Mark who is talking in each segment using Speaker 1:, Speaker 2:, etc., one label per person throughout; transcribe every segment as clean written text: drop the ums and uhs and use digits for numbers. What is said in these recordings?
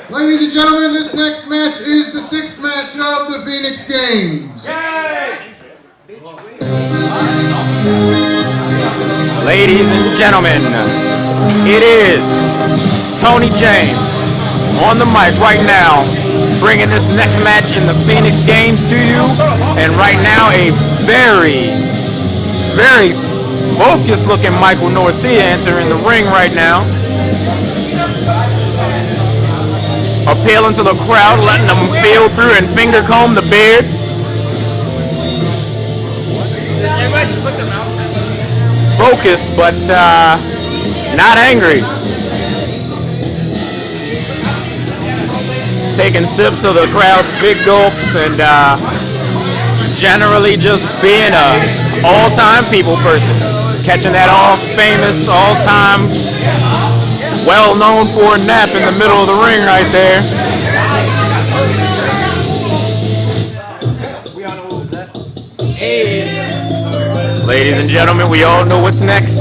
Speaker 1: Ladies and gentlemen, this next match is the 6th match of the Phoenix Games.
Speaker 2: Ladies and gentlemen, it is Tony James on the mic right now, bringing this next match in the Phoenix Games to you. And right now, a very, very focused looking Michael Norcia entering the ring right now. Appealing to the crowd, letting them feel through and finger comb the beard. Focused, but not angry. Taking sips of the crowd's big gulps and generally just being a all-time people person. Catching that all-famous, all-time, well-known for a nap in the middle of the ring right there. Ladies and gentlemen, we all know what's next.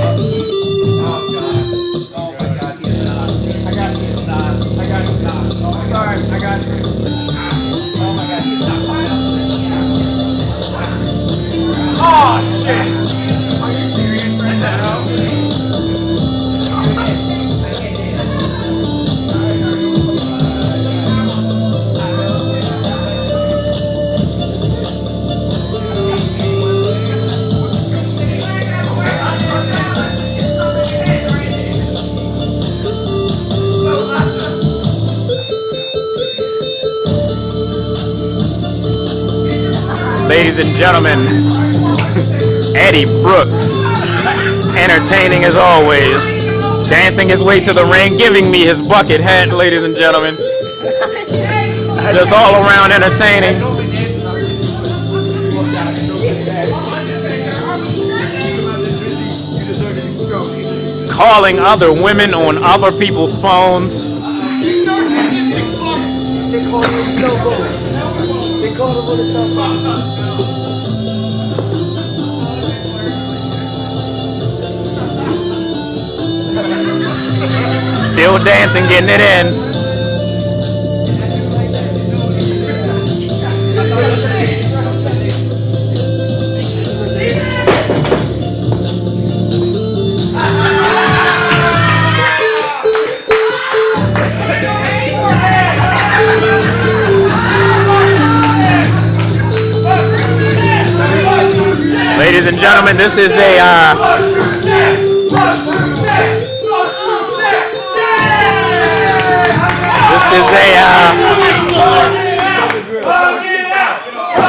Speaker 3: Oh shit! Are you serious right now?
Speaker 2: Ladies and gentlemen, Eddy Brooks, entertaining as always, dancing his way to the ring, giving me his bucket hat, ladies and gentlemen. Just all around entertaining. Calling other women on other people's phones. Still dancing, getting it in. Ladies and gentlemen, this is a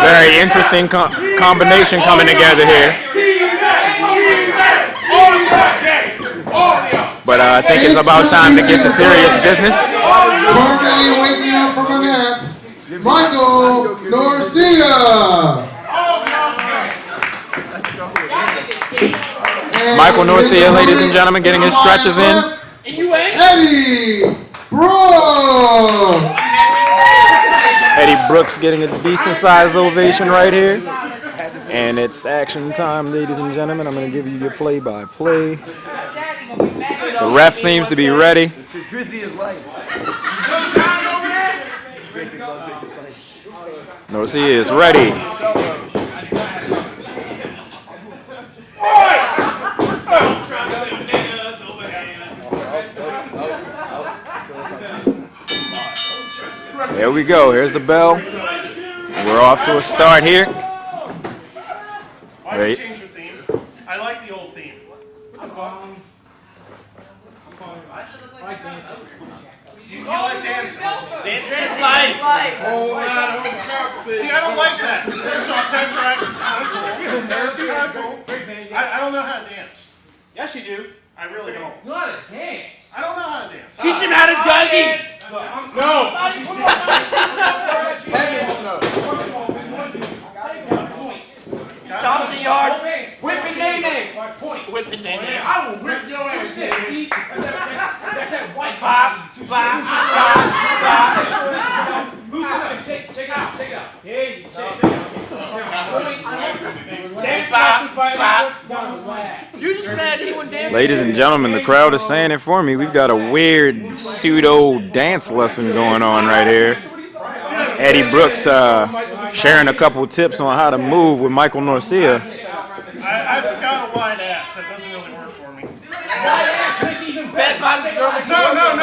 Speaker 2: very interesting combination coming together here. But I think it's about time to get to serious business.
Speaker 1: Currently waking up from a nap, Michael Norcia.
Speaker 2: Michael Norcia, ladies and gentlemen, getting his stretches in.
Speaker 1: Eddy Brooks.
Speaker 2: Eddy Brooks getting a decent sized ovation right here. And it's action time, ladies and gentlemen. I'm going to give you your play-by-play. The ref seems to be ready. Norcia is ready. There we go. Here's the bell. We're off to a start here.
Speaker 4: Why did you change your theme? I like the old theme. What the fuck? I like dancing. You like dancing?
Speaker 3: Dancing is life.
Speaker 4: See, I don't like that. There's all Tesseract is kind of cool. I don't know how to dance.
Speaker 3: Yes, you do.
Speaker 4: I really don't.
Speaker 3: You know how to dance.
Speaker 4: I don't know how to dance.
Speaker 3: Teach him how to Dougie. No. Stop the yard. Whip and nay-nay. Whip and nay-nay.
Speaker 4: I will whip your ass.
Speaker 3: See, that's that white
Speaker 4: Bop,
Speaker 3: bop, bop. Loosen up. Shake it out. Shake it out. Hey, shake it out. Dance lessons by the You just mad he went dancing.
Speaker 2: Ladies and gentlemen, the crowd is saying it for me. We've got a weird pseudo dance lesson going on right here. Eddy Brooks sharing a couple tips on how to move with Michael Norcia.
Speaker 4: I've got a wide ass. That doesn't really work for me.
Speaker 3: Makes you even bad body girl.
Speaker 4: No.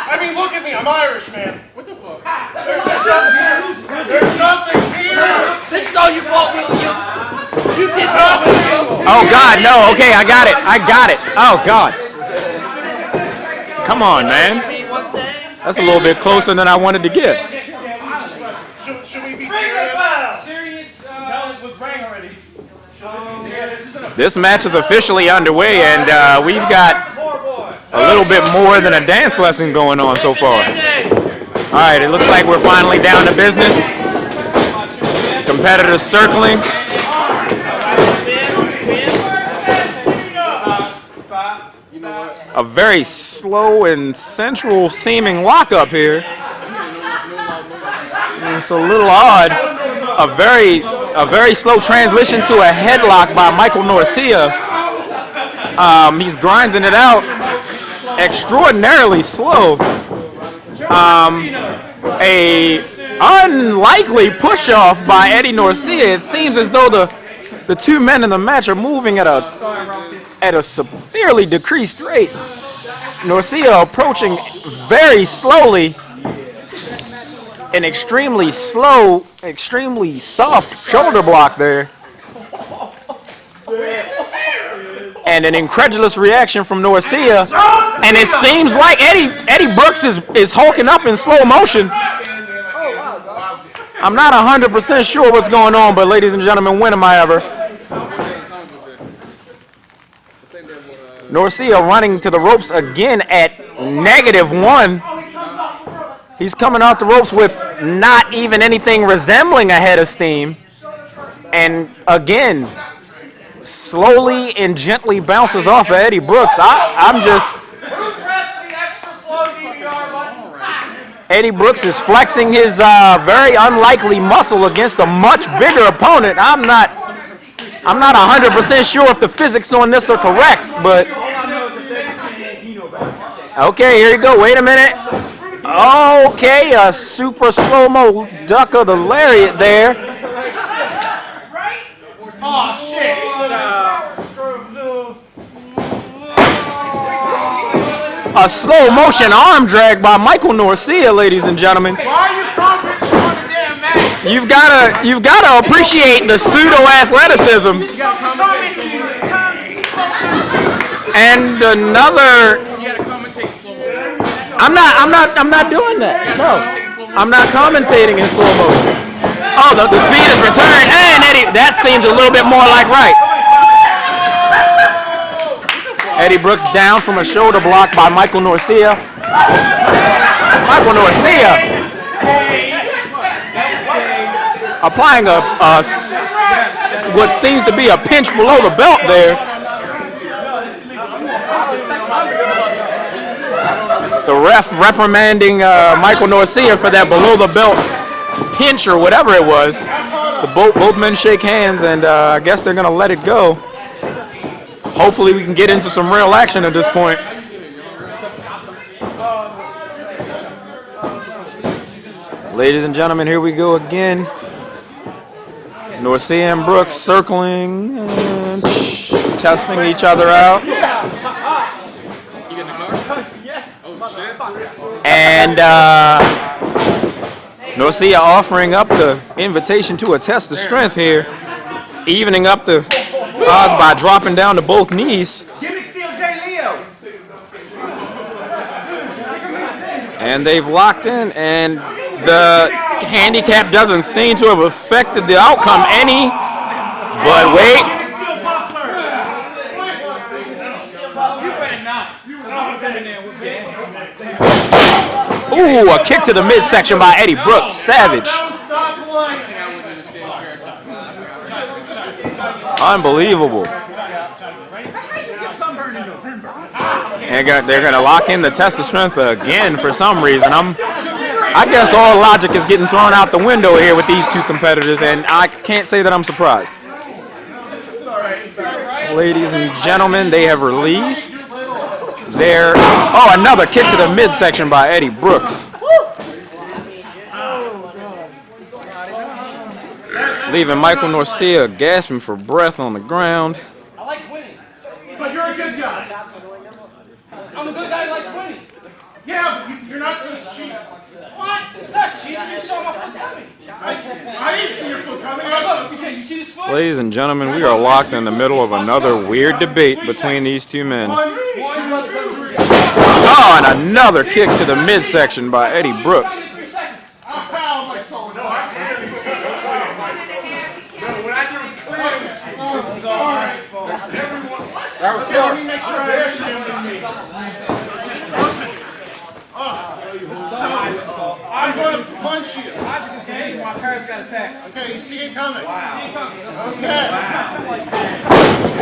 Speaker 4: I mean, look at me. I'm Irish, man. What the fuck? There's nothing here.
Speaker 3: This is all your fault, you did nothing.
Speaker 2: Oh, God, no. Okay, I got it. Oh, God. Come on, man. That's a little bit closer than I wanted to get.
Speaker 4: Should we be serious?
Speaker 3: Was rang already.
Speaker 2: This match is officially underway, and we've got a little bit more than a dance lesson going on so far. All right, it looks like we're finally down to business. Competitors circling. A very slow and sensual seeming lockup here. It's a little odd. A very slow transition to a headlock by Michael Norcia. He's grinding it out extraordinarily slow. A unlikely push-off by Eddy Norcia. It seems as though the two men in the match are moving at a severely decreased rate. Norcia approaching very slowly. An extremely slow, extremely soft shoulder block there. And an incredulous reaction from Norcia. And it seems like Eddy Brooks is hulking up in slow motion. I'm not 100% sure what's going on, but ladies and gentlemen, when am I ever? Norcia running to the ropes again at -1. He's coming off the ropes with not even anything resembling a head of steam. And again, slowly and gently bounces off of Eddy Brooks. Eddy Brooks is flexing his very unlikely muscle against a much bigger opponent. I'm not 100% sure if the physics on this are correct, but okay, here you go. Wait a minute. Okay, a super slow-mo duck of the lariat there.
Speaker 3: Oh, shit.
Speaker 2: A slow-motion arm drag by Michael Norcia, ladies and gentlemen.
Speaker 3: Why are you confident on the damn match?
Speaker 2: You've gotta appreciate the pseudo-athleticism. And another. I'm not doing that. No, I'm not commentating in slow motion. Oh, the speed is returned, and Eddy. That seems a little bit more like right. Eddy Brooks down from a shoulder block by Michael Norcia. Michael Norcia applying what seems to be a pinch below the belt there. The ref reprimanding Michael Norcia for that below the belt pinch or whatever it was. Both men shake hands, and I guess they're gonna let it go. Hopefully we can get into some real action at this point. Ladies and gentlemen, here we go again. Norcia and Brooks circling and testing each other out. And Norcia offering up the invitation to a test of strength here, evening up the odds by dropping down to both knees. And they've locked in, and the handicap doesn't seem to have affected the outcome any. But wait. Ooh, a kick to the midsection by Eddy Brooks. Savage. Unbelievable. And they're going to lock in the test of strength again for some reason. I guess all logic is getting thrown out the window here with these two competitors, and I can't say that I'm surprised. Ladies and gentlemen, they have released their... Oh, another kick to the midsection by Eddie Brooks. Leaving Michael Norcia gasping for breath on the ground.
Speaker 3: I like winning.
Speaker 4: But you're a good guy.
Speaker 3: I'm a good guy who likes winning.
Speaker 4: Yeah, but you're not supposed to cheat.
Speaker 3: What? It's not cheating. You saw my foot coming.
Speaker 4: I didn't see your foot coming.
Speaker 3: Look, okay, you see this foot?
Speaker 2: Ladies and gentlemen, we are locked in the middle of another weird debate between these two men. Oh, and another kick to the midsection by Eddie Brooks.
Speaker 4: Ow, my soul. No, I really when I do it clear. All right. Okay, let me make sure I understand what you mean. So, I'm going to punch you.
Speaker 3: My parents got attacked.
Speaker 4: Okay, you see it coming.
Speaker 3: Wow.
Speaker 4: Okay.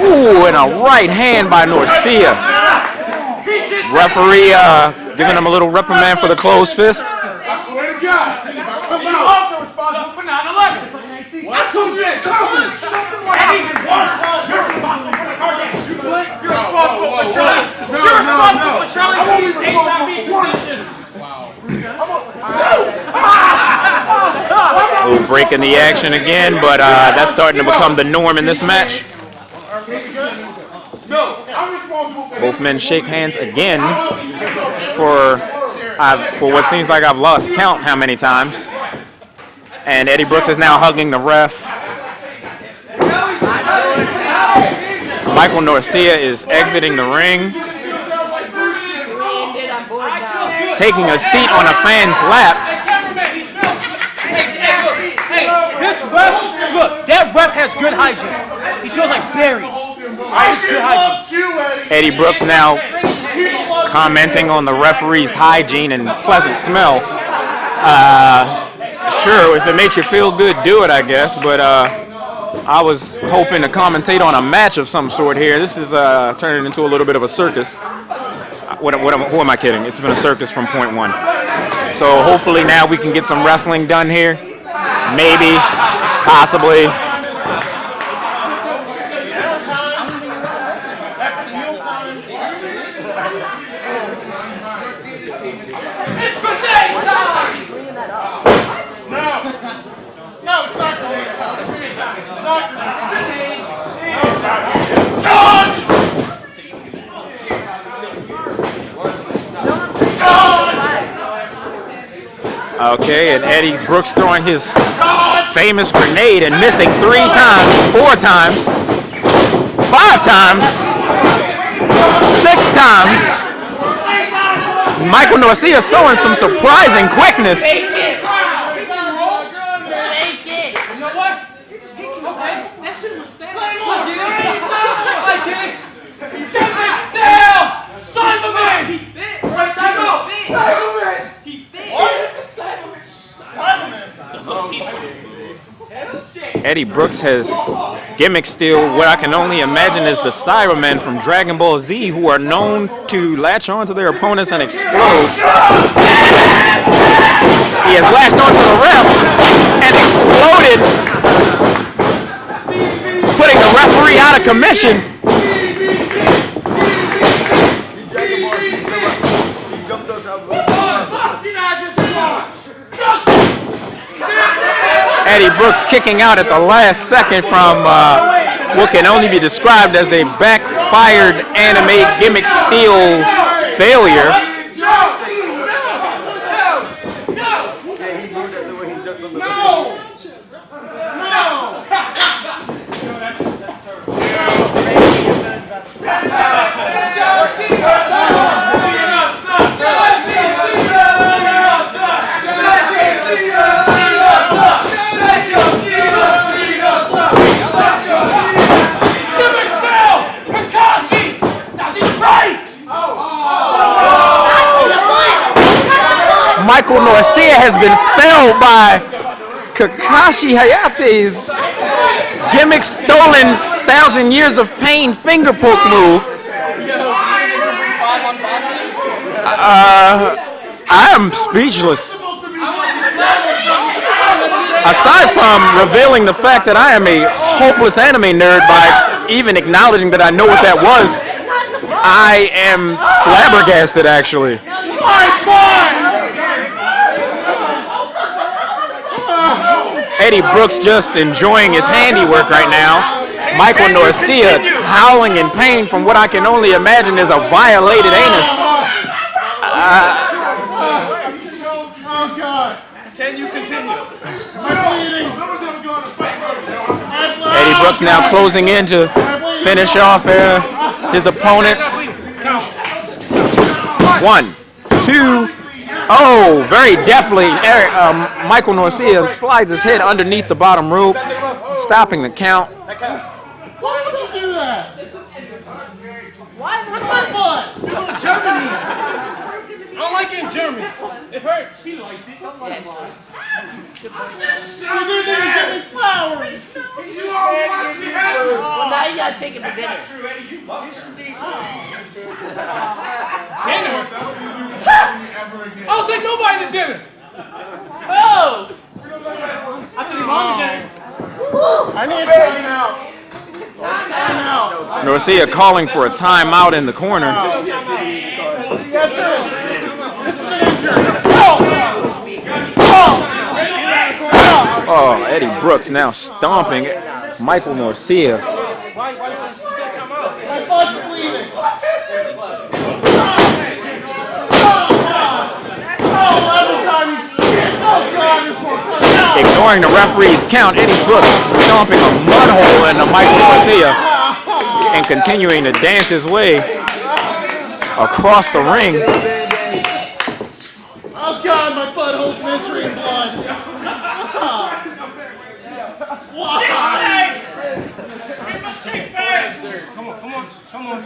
Speaker 2: Ooh, and a right hand by Norcia. Referee giving him a little reprimand for the closed fist.
Speaker 4: I swear to God.
Speaker 3: You're also responsible for 9/11.
Speaker 4: I told you that.
Speaker 3: Eddie, you're responsible for the car gas. You're responsible for Charlie.
Speaker 4: No.
Speaker 3: Charlie's HIV condition.
Speaker 2: Ooh, breaking the action again, but that's starting to become the norm in this match. Both men shake hands again for what seems like I've lost count how many times. And Eddie Brooks is now hugging the ref. Michael Norcia is exiting the ring, taking a seat on a fan's lap.
Speaker 3: Hey, this ref, look, that ref has good hygiene. He smells like berries. It's good hygiene.
Speaker 2: Eddie Brooks now commenting on the referee's hygiene and pleasant smell. Sure, if it makes you feel good, do it, I guess. But I was hoping to commentate on a match of some sort here. This is turning into a little bit of a circus. Who am I kidding? It's been a circus from point one. So hopefully now we can get some wrestling done here. Maybe, possibly.
Speaker 4: No, it's not going to time. It's not going to
Speaker 2: Okay, and Eddie Brooks throwing his famous grenade and missing 3 times, 4 times, 5 times, 6 times. Michael Norcia showing some surprising quickness. Eddie Brooks has gimmick still what I can only imagine is the Cybermen from Dragon Ball Z, who are known to latch on to their opponents and explode. He has latched onto the ref and exploded, putting the referee out of commission. Eddie Brooks kicking out at the last second from what can only be described as a backfired anime gimmick steel failure. Michael Norcia has been felled by Kakashi Hayate's gimmick stolen 1,000 Years of Pain finger poke move. I am speechless. Aside from revealing the fact that I am a hopeless anime nerd by even acknowledging that I know what that was, I am flabbergasted, actually. Eddy Brooks just enjoying his handiwork right now. Michael Norcia howling in pain from what I can only imagine is a violated anus.
Speaker 4: Oh, God. Can you continue?
Speaker 2: Eddy Brooks now closing in to finish off his opponent. 1, 2, oh, very deftly. Michael Norcia slides his head underneath the bottom rope, stopping the count.
Speaker 4: Why would you do that? Why? That's my butt.
Speaker 3: You go to Germany. I don't like it in Germany. It hurts. He liked it.
Speaker 4: You didn't even give me flowers.
Speaker 5: Well, now you gotta take him to dinner.
Speaker 3: Dinner? I'll take nobody to dinner.
Speaker 5: Oh!
Speaker 3: I'll take your mom to dinner.
Speaker 4: I need a timeout. Timeout.
Speaker 2: Norcia calling for a timeout in the corner.
Speaker 4: Yes, sir. This is an injury.
Speaker 2: Oh, Eddy Brooks now stomping Michael Norcia.
Speaker 3: Why you say time out?
Speaker 4: My butt's bleeding. Oh, every time you... Oh, God, this one.
Speaker 2: Ignoring the referee's count, Eddy Brooks stomping a mud hole into Michael Norcia and continuing to dance his way across the ring.
Speaker 4: Oh, God, my butthole's misery and blood. Why?
Speaker 3: Come on.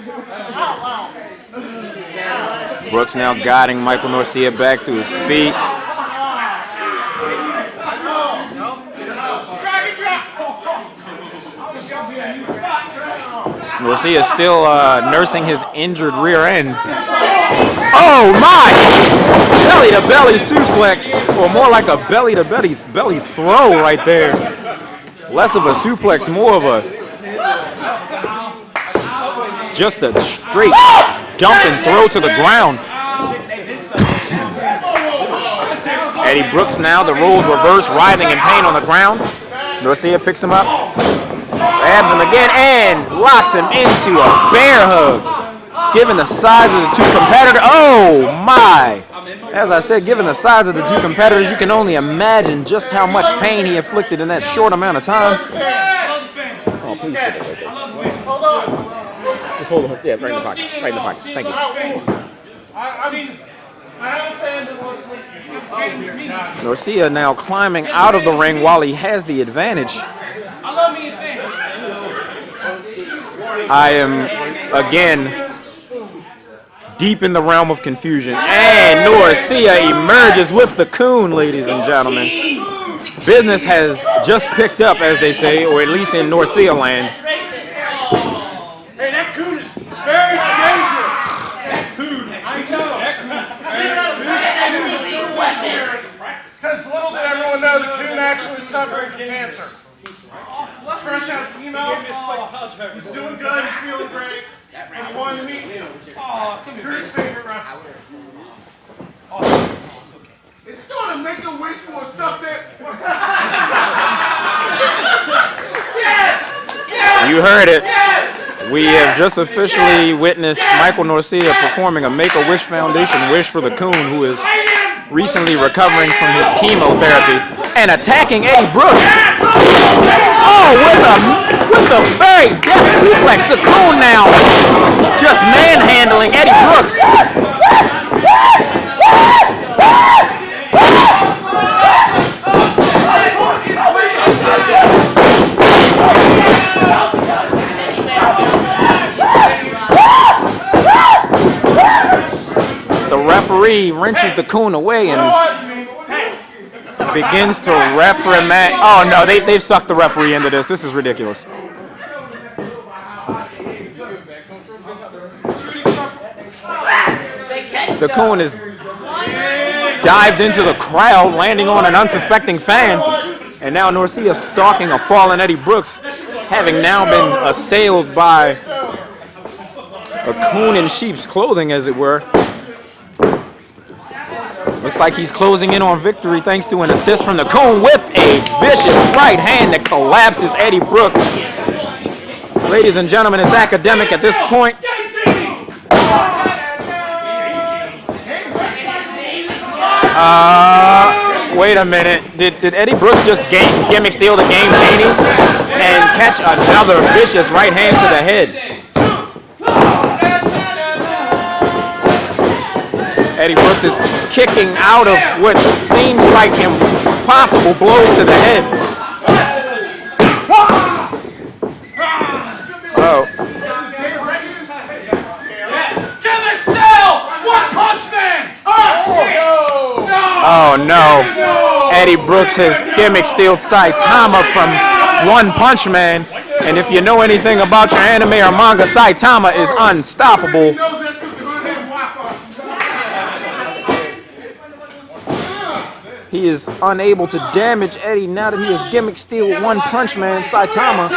Speaker 2: Brooks now guiding Michael Norcia back to his feet. Norcia still nursing his injured rear end. Oh my! Belly to belly suplex, or more like a belly to belly throw right there. Less of a suplex, more of a just a straight dump and throw to the ground. Eddy Brooks now, the roles reverse, writhing in pain on the ground. Norcia picks him up, grabs him again, and locks him into a bear hug. Given the size of the two competitors, oh my! As I said, given the size of the two competitors, you can only imagine just how much pain he inflicted in that short amount of time. Oh, please put it right there.
Speaker 4: Hold on.
Speaker 2: Just hold it. Yeah, right in the pocket. Right in the pocket. Thank you.
Speaker 4: I have a fan that wants to...
Speaker 2: Norcia now climbing out of the ring while he has the advantage.
Speaker 3: I love me and fans.
Speaker 2: I am, again, deep in the realm of confusion. And Norcia emerges with the coon, ladies and gentlemen. Business has just picked up, as they say, or at least in Norcia land.
Speaker 4: Hey, that coon is very dangerous. That coon. I know. That coon is very dangerous. Because little did everyone know the coon actually suffering from cancer. He's fresh out of chemo. He's doing good. He's feeling great. And he wanted to meet you. You're his favorite wrestler. It's going to make a wish for stuff that...
Speaker 2: You heard it. We have just officially witnessed Michael Norcia performing a Make-A-Wish Foundation wish for the coon, who is recently recovering from his chemotherapy, and attacking Eddy Brooks. Oh, with a very deft suplex. The coon now just manhandling Eddy Brooks. The referee wrenches the coon away and begins to reprimand. Oh no, they've sucked the referee into this. This is ridiculous. The coon is dived into the crowd, landing on an unsuspecting fan. And now Norcia stalking a fallen Eddy Brooks. having now been assailed by a coon in sheep's clothing, as it were. Looks like he's closing in on victory thanks to an assist from the coon with a vicious right hand that collapses Eddy Brooks. Ladies and gentlemen, it's academic at this point. Wait a minute. Did Eddy Brooks just gimmick steal the game genie and catch another vicious right hand to the head? Eddy Brooks is kicking out of what seems like impossible blows to the head. Oh.
Speaker 3: Gimmick steal! One punch man!
Speaker 2: Oh no. Eddy Brooks has gimmick stealed Saitama from One Punch Man. And if you know anything about your anime or manga, Saitama is unstoppable. He is unable to damage Eddy now that he has gimmick steal One Punch Man Saitama.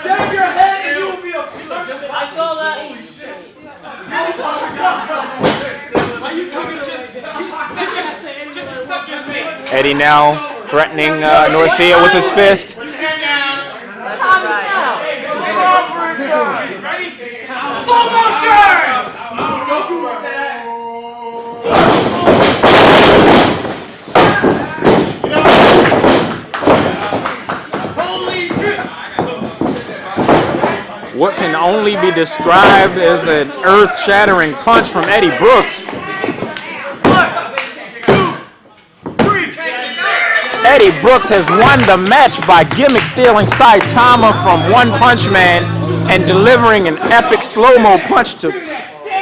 Speaker 4: Save your head and you will be a
Speaker 5: I saw that.
Speaker 2: Eddy now threatening Norcia with his fist.
Speaker 3: Slow motion!
Speaker 2: What can only be described as an earth-shattering punch from Eddy Brooks. Eddy Brooks has won the match by gimmick stealing Saitama from One Punch Man and delivering an epic slow-mo punch to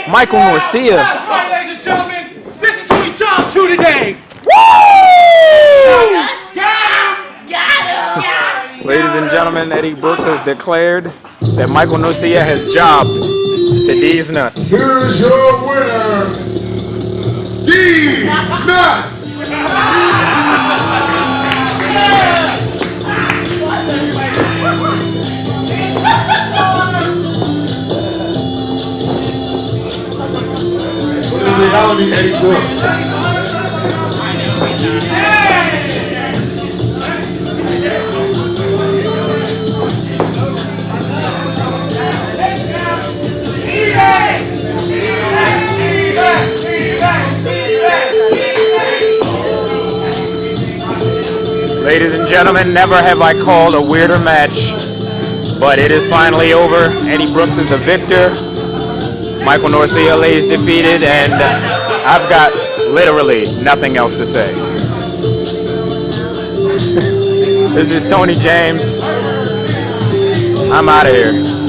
Speaker 2: Michael Norcia.
Speaker 3: That's right, ladies and gentlemen. This is who we jumped to today.
Speaker 2: Woo!
Speaker 5: Got him!
Speaker 2: Ladies and gentlemen, Eddy Brooks has declared that Michael Norcia has jobbed to D's Nuts.
Speaker 1: Here's your winner, D's Nuts! What is reality, Eddy Brooks?
Speaker 2: Ladies and gentlemen, never have I called a weirder match, but it is finally over. Eddy Brooks is the victor. Michael Norcia lays defeated, and I've got literally nothing else to say. This is Tony James. I'm out of here.